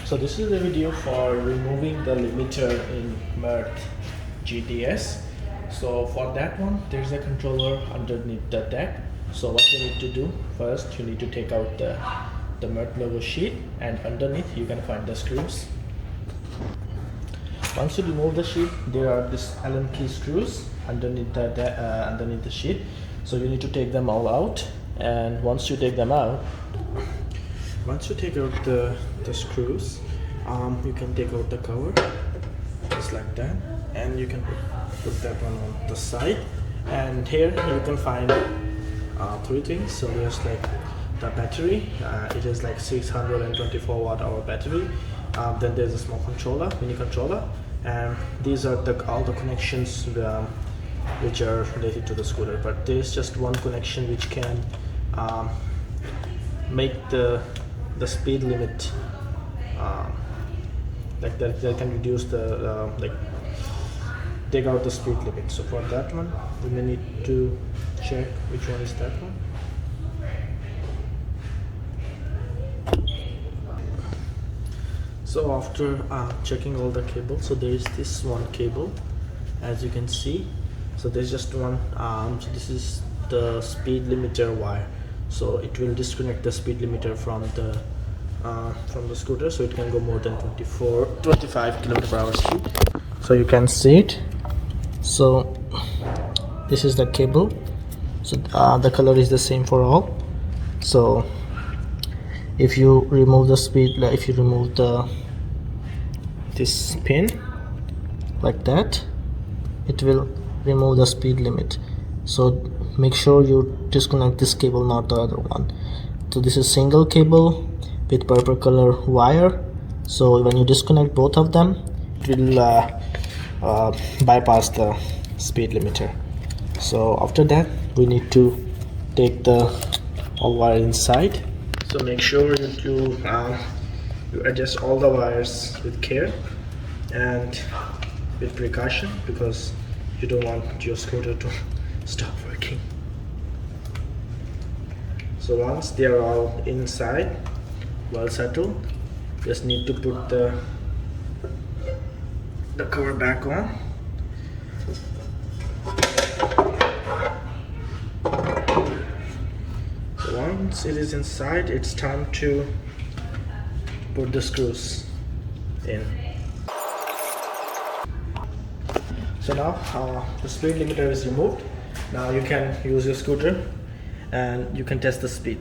So this is the video for removing the limiter in Mearth GTS. So for that one, there's a controller underneath the deck. So what you need to do first, you need to take out the Mearth logo sheet, and underneath you can find the screws. Once you remove the sheet, there are these Allen key screws underneath the sheet. So you need to take them all out, and once you take out the screws, you can take out the cover just like that, and you can put that one on the side. And here you can find three things. So there's like the battery, it is like 624 watt hour battery. Then there's a small controller, mini controller, and these are all the connections which are related to the scooter. But there's just one connection which can make the speed limit like that can reduce the take out the speed limit. So for that one, we may need to check which one is that one. So after checking all the cables, so there is this one cable, as you can see. So there's just one. So this is the speed limiter wire. So it will disconnect the speed limiter from the scooter, so it can go more than 25 km/h speed. So you can see it. So this is the cable. So the color is the same for all. So if you remove the this pin like that, it will remove the speed limit. So make sure you disconnect this cable, not the other one. So this is single cable with purple color wire. So when you disconnect both of them, it will bypass the speed limiter. So after that, we need to take the all wire inside. So make sure you adjust all the wires with care and with precaution, because you don't want your scooter to stop working. So once they are all inside, well settled, just need to put the cover back on. So once it is inside, it's time to put the screws in. So now the speed limiter is removed. Now you can use your scooter and you can test the speed.